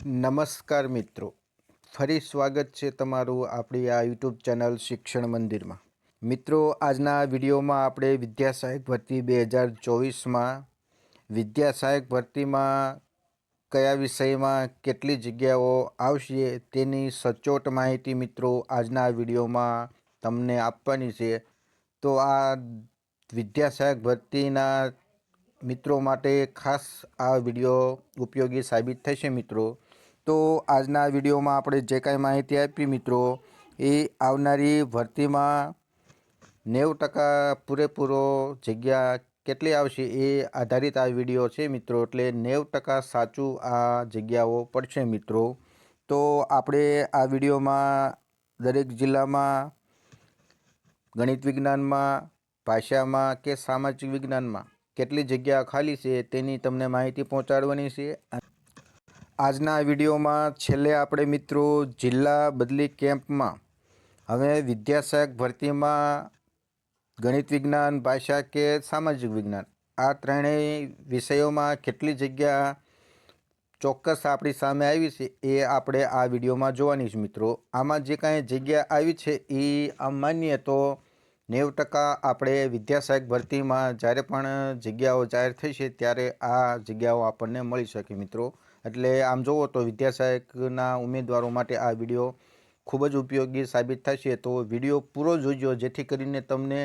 નમસ્કાર મિત્રો, ફરી સ્વાગત છે તમારું આપણી આ યુટ્યુબ ચેનલ શિક્ષણ મંદિરમાં. મિત્રો, આજના વિડીયોમાં આપણે વિદ્યા સહાયક ભરતી 2024માં વિદ્યા સહાયક ભરતીમાં કયા વિષયમાં કેટલી જગ્યાઓ આવશે તેની સચોટ માહિતી મિત્રો આજના વિડીયોમાં તમને આપવાની છે. તો આ વિદ્યા સહાયક ભરતીના મિત્રો માટે ખાસ આ વિડીયો ઉપયોગી સાબિત થશે મિત્રો. તો આજના વિડીયોમાં આપણે જે કાંઈ માહિતી આપી મિત્રો એ આવનારી ભરતીમાં 90% પૂરેપૂરો જગ્યા કેટલી આવશે એ આધારિત આ વિડીયો છે મિત્રો. એટલે 90% સાચું આ જગ્યાઓ પડશે મિત્રો. તો આપણે આ વિડીયોમાં દરેક જિલ્લામાં ગણિત વિજ્ઞાનમાં, ભાષામાં કે સામાજિક વિજ્ઞાનમાં કેટલી જગ્યા ખાલી છે તેની તમને માહિતી પહોંચાડવાની છે. આજના વિડીયોમાં છેલ્લે આપણે મિત્રો જિલ્લા બદલી કેમ્પમાં હવે વિદ્યા સહાયક ભરતીમાં ગણિત વિજ્ઞાન, ભાષા કે સામાજિક વિજ્ઞાન આ ત્રણેય વિષયોમાં કેટલી જગ્યા ચોક્કસ આપણી સામે આવી છે એ આપણે આ વિડીયોમાં જોવાની છે મિત્રો. આમાં જે કાંઈ જગ્યા આવી છે એ આમ માનીએ તો 90% આપણે વિદ્યા સહાયક ભરતીમાં જ્યારે પણ જગ્યાઓ જાહેર થશે ત્યારે આ જગ્યાઓ આપણને મળી શકે મિત્રો. એટલે આમ જુઓ તો વિદ્યા સહાયકના ઉમેદવારો માટે આ વિડીયો ખૂબ જ ઉપયોગી સાબિત થશે. તો વિડીયો પૂરો જોજો જેથી કરીને તમને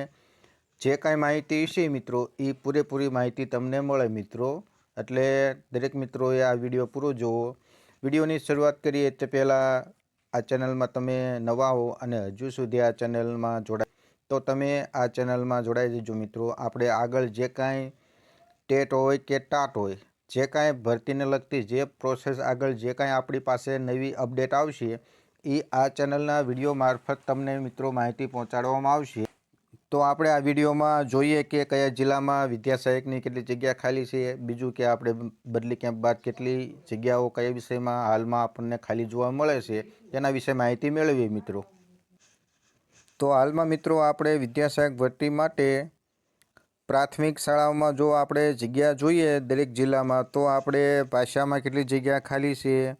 જે કાંઈ માહિતી છે મિત્રો એ પૂરેપૂરી માહિતી તમને મળે મિત્રો. એટલે દરેક મિત્રોએ આ વિડીયો પૂરો જોવો. વિડીયોની શરૂઆત કરીએ તે પહેલાં આ ચેનલમાં તમે નવા હો અને હજુ સુધી આ ચેનલમાં જોડાય તો તમે આ ચેનલમાં જોડાઈ જજો મિત્રો. આપણે આગળ જે કાંઈ ટેટ હોય કે ટાટ હોય જે કાંઈ ભરતીને લગતી જે પ્રોસેસ આગળ જે કાંઈ આપણી પાસે નવી અપડેટ આવશે એ આ ચેનલના વિડીયો મારફત તમને મિત્રો માહિતી પહોંચાડવામાં આવશે. તો આપણે આ વિડીયોમાં જોઈએ કે કયા જિલ્લામાં વિદ્યા સહાયકની કેટલી જગ્યા ખાલી છે, બીજું કે આપણે બદલી કેમ્પ બાદ કેટલી જગ્યાઓ કયા વિષયમાં હાલમાં આપણને ખાલી જોવા મળે છે તેના વિશે માહિતી મેળવીએ મિત્રો. તો હાલમાં મિત્રો આપણે વિદ્યા સહાયક ભરતી માટે પ્રાથમિક શાળાઓમાં જો આપણે જગ્યા જોઈએ દરેક જિલ્લામાં તો આપણે ભાષામાં કેટલી જગ્યા ખાલી છે,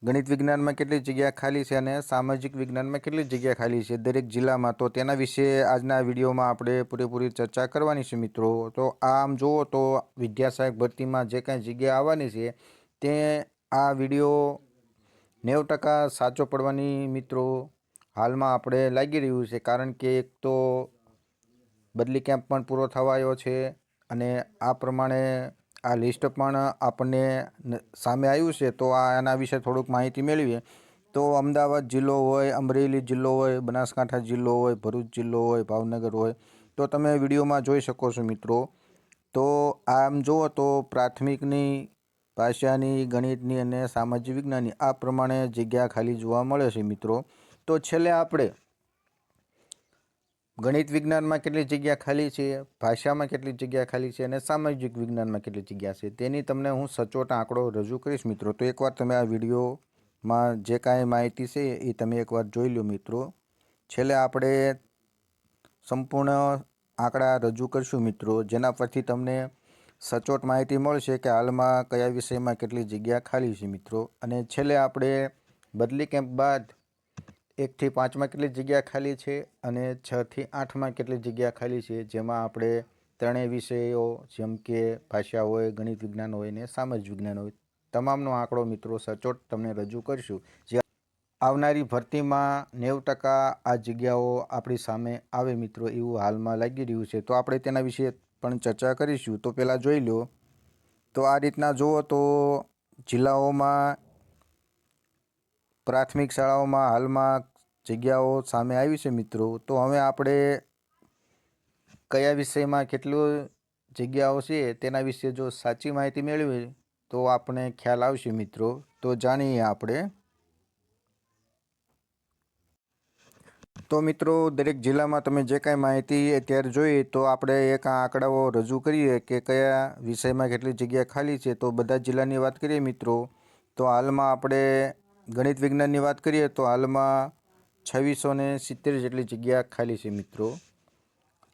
ગણિત વિજ્ઞાનમાં કેટલી જગ્યા ખાલી છે અને સામાજિક વિજ્ઞાનમાં કેટલી જગ્યા ખાલી છે દરેક જિલ્લામાં. તો તેના વિશે આજના વિડીયોમાં આપણે પૂરેપૂરી ચર્ચા કરવાની છે મિત્રો. તો આમ જુઓ તો વિદ્યા સહાયક ભરતીમાં જે કાંઈ જગ્યા આવવાની છે તે આ વિડીયો 90% સાચો પડવાની મિત્રો હાલમાં આપણે લાગી રહ્યું છે. કારણ કે એક તો બદલી કેમ્પ પણ પૂરો થવા આવ્યો છે અને આ પ્રમાણે આ લિસ્ટ પણ આપણને સામે આવ્યું છે. તો આના વિશે થોડુંક માહિતી મેળવીએ. તો અમદાવાદ જિલ્લો હોય, અમરેલી જિલ્લો હોય, બનાસકાંઠા જિલ્લો હોય, ભરૂચ જિલ્લો હોય, ભાવનગર હોય તો તમે વિડીયોમાં જોઈ શકો છો મિત્રો. તો આમ જુઓ તો પ્રાથમિકની, ભાષાની, ગણિતની અને સામાજિક વિજ્ઞાનની આ પ્રમાણે જગ્યા ખાલી જોવા મળે છે મિત્રો. તો છેલ્લે આપણે ગણિત વિજ્ઞાનમાં કેટલી જગ્યા ખાલી છે, ભાષામાં કેટલી જગ્યા ખાલી છે અને સામાજિક વિજ્ઞાનમાં કેટલી જગ્યા છે તેની તમને હું સચોટ આંકડો રજૂ કરીશ મિત્રો. તો એકવાર તમે આ વિડીયોમાં જે કાંઈ માહિતી છે એ તમે એકવાર જોઈ લો મિત્રો. છેલ્લે આપણે સંપૂર્ણ આંકડા રજૂ કરીશું મિત્રો જેના પરથી તમને સચોટ માહિતી મળશે કે હાલમાં કયા વિષયમાં કેટલી જગ્યા ખાલી છે મિત્રો. અને છેલ્લે આપણે બદલી કેમ્પ બાદ 1 થી 5માં કેટલી જગ્યા ખાલી છે અને 6 થી 8માં કેટલી જગ્યા ખાલી છે, જેમાં આપણે ત્રણેય વિષયો જેમ કે ભાષા હોય, ગણિત વિજ્ઞાન હોય ને સામાજિક વિજ્ઞાન હોય તમામનો આંકડો મિત્રો સચોટ તમને રજૂ કરીશું. જે આવનારી ભરતીમાં 90% આ જગ્યાઓ આપણી સામે આવે મિત્રો એવું હાલમાં લાગી રહ્યું છે. તો આપણે તેના વિશે પણ ચર્ચા કરીશું. તો પહેલાં જોઈ લો. તો આ રીતના જુઓ તો જિલ્લાઓમાં પ્રાથમિક શાળાઓમાં હાલમાં જગ્યાઓ સામે આવી છે મિત્રો. તો હવે આપણે કયા વિષયમાં કેટલું જગ્યાઓ છે તેના વિશે જો સાચી માહિતી મેળવીએ તો આપણે ખ્યાલ આવશે મિત્રો. તો જાણીએ આપણે. તો મિત્રો દરેક જિલ્લામાં તમે જે કાંઈ માહિતી અત્યારે જોઈએ તો આપણે એક આંકડાઓ રજૂ કરીએ કે કયા વિષયમાં કેટલી જગ્યા ખાલી છે. તો બધા જિલ્લાની વાત કરીએ મિત્રો તો હાલમાં આપણે ગણિત વિજ્ઞાનની વાત કરીએ તો હાલમાં 2670 જેટલી જગ્યા ખાલી છે મિત્રો.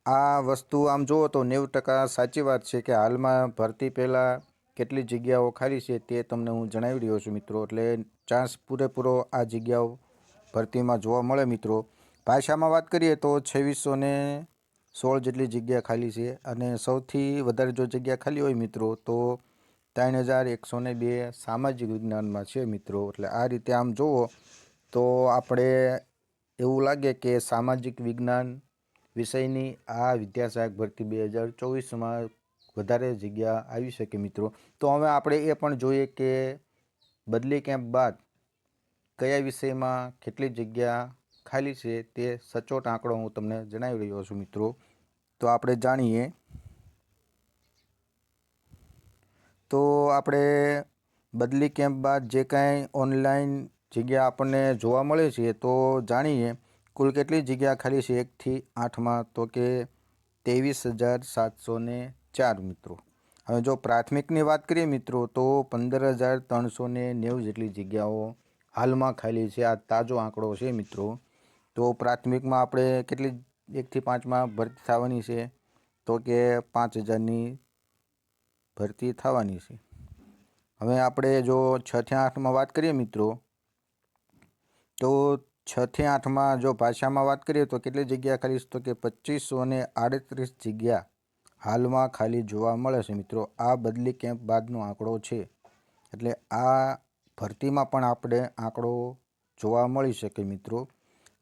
આ વસ્તુ આમ જુઓ તો 90% સાચી વાત છે કે હાલમાં ભરતી પહેલાં કેટલી જગ્યાઓ ખાલી છે તે તમને હું જણાવી રહ્યો છું મિત્રો. એટલે ચાન્સ પૂરેપૂરો આ જગ્યાઓ ભરતીમાં જોવા મળે મિત્રો. ભાષામાં વાત કરીએ તો 2616 જેટલી જગ્યા ખાલી છે અને સૌથી વધારે જો જગ્યા ખાલી હોય મિત્રો તો 3102 સામાજિક વિજ્ઞાનમાં છે મિત્રો. એટલે આ રીતે આમ જુઓ તો આપણે એવું લાગે કે સામાજિક વિજ્ઞાન વિષયની આ વિદ્યા સહાયક ભરતી 2024માં વધારે જગ્યા આવી શકે મિત્રો. તો હવે આપણે એ પણ જોઈએ કે બદલી કેમ્પ બાદ કયા વિષયમાં કેટલી જગ્યા ખાલી છે તે સચોટ આંકડો હું તમને જણાવી રહ્યો છું મિત્રો. તો આપણે જાણીએ. તો આપણે બદલી કેમ્પ બાદ જે કાંઈ ઓનલાઈન જગ્યા આપણને જોવા મળે છે તો જાણીએ કુલ કેટલી જગ્યા ખાલી છે 1 થી 8માં. તો કે 23,704 મિત્રો. હવે જો પ્રાથમિકની વાત કરીએ મિત્રો તો 15,390 જેટલી જગ્યાઓ હાલમાં ખાલી છે. આ તાજો આંકડો છે મિત્રો. તો પ્રાથમિકમાં આપણે કેટલી 1 થી 5માં ભરતી થવાની છે તો કે 5,000ની ભરતી થવાની છે. હવે આપણે જો 6 થી 8માં વાત કરીએ મિત્રો તો 6 થી 8માં જો ભાષામાં વાત કરીએ તો કેટલી જગ્યા ખાલી છે તો કે 2538 જગ્યા હાલમાં ખાલી જોવા મળે છે મિત્રો. આ બદલી કેમ્પ બાદનો આંકડો છે. એટલે આ ભરતીમાં પણ આપણે આંકડો જોવા મળી શકે મિત્રો.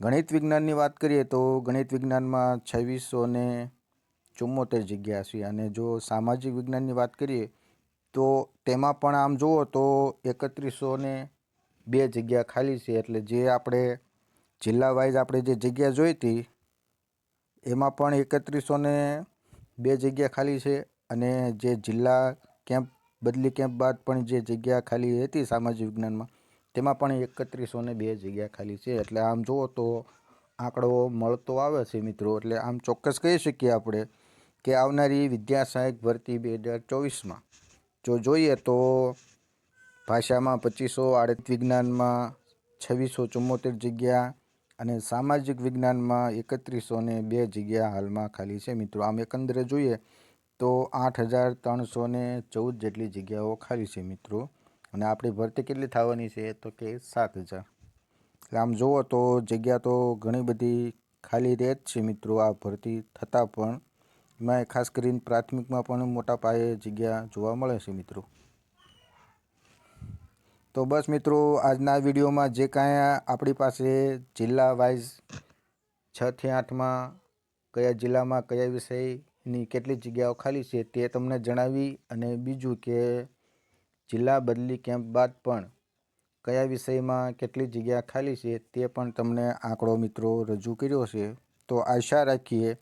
ગણિત વિજ્ઞાનની વાત કરીએ તો ગણિત વિજ્ઞાનમાં 2674 જગ્યા છે અને જો સામાજિક વિજ્ઞાનની વાત કરીએ તો તેમાં પણ આમ જુઓ તો 3102 જગ્યા ખાલી છે. એટલે જે આપણે જિલ્લા વાઇઝ આપણે જે જગ્યા જોઈ હતી એમાં પણ 3102 જગ્યા ખાલી છે અને જે જિલ્લા કેમ્પ બદલી કેમ્પ બાદ પણ જે જગ્યા ખાલી હતી સામાજિક વિજ્ઞાનમાં તેમાં પણ 3102 જગ્યા ખાલી છે. એટલે આમ જુઓ તો આંકડો મળતો આવે છે મિત્રો. એટલે આમ ચોક્કસ કહી શકીએ આપણે કે આવનારી વિદ્યા સહાયક ભરતી 2024માં જો જોઈએ તો ભાષામાં 2538, વિજ્ઞાનમાં 2674 જગ્યા અને સામાજિક વિજ્ઞાનમાં 3102 જગ્યા હાલમાં ખાલી છે મિત્રો. આમ એકંદરે જોઈએ તો 8,314 જેટલી જગ્યાઓ ખાલી છે મિત્રો. અને આપણી ભરતી કેટલી થવાની છે તો કે 7,000. એટલે આમ જુઓ તો જગ્યા તો ઘણી બધી ખાલી રહે જ છે મિત્રો આ ભરતી થતાં પણ. એમાં ખાસ કરીને પ્રાથમિકમાં પણ મોટા પાયે જગ્યા જોવા મળે છે મિત્રો. તો બસ મિત્રો આજના વિડીયોમાં જે કાંઈ આપણી પાસે જિલ્લા વાઇઝ 6 થી 8માં કયા જિલ્લામાં કયા વિષયની કેટલી જગ્યાઓ ખાલી છે તે તમને જણાવી અને બીજું કે જિલ્લા બદલી કેમ્પ બાદ પણ કયા વિષયમાં કેટલી જગ્યા ખાલી છે તે પણ તમને આંકડો મિત્રો રજૂ કર્યો છે. તો આશા રાખીએ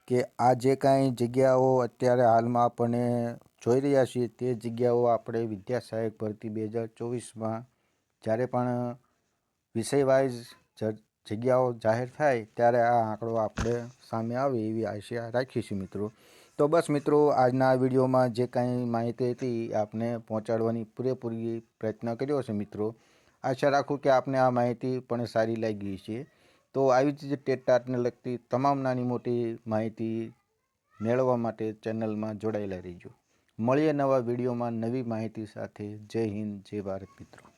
કે આ જે કાંઈ જગ્યાઓ અત્યારે હાલમાં આપણને જોઈ રહ્યા છીએ તે જગ્યાઓ આપણે વિદ્યા સહાયક ભરતી 2024માં જ્યારે પણ વિષય વાઇઝ જગ્યાઓ જાહેર થાય ત્યારે આ આંકડો આપણે સામે આવે એવી આશા રાખીશું મિત્રો. તો બસ મિત્રો આજના વિડીયોમાં જે કાંઈ માહિતી હતી આપને પહોંચાડવાની પૂરેપૂરી પ્રયત્ન કર્યો છે મિત્રો. આશા રાખું કે આપને આ માહિતી પણ સારી લાગી છે. તો આવી જ ટેટ ટાટને લગતી તમામ નાની મોટી માહિતી મેળવવા માટે ચેનલમાં જોડાયેલા રહીજો. મળીએ નવા વિડીયોમાં નવી માહિતી સાથે. જય હિન્દ, જય ભારત મિત્રો.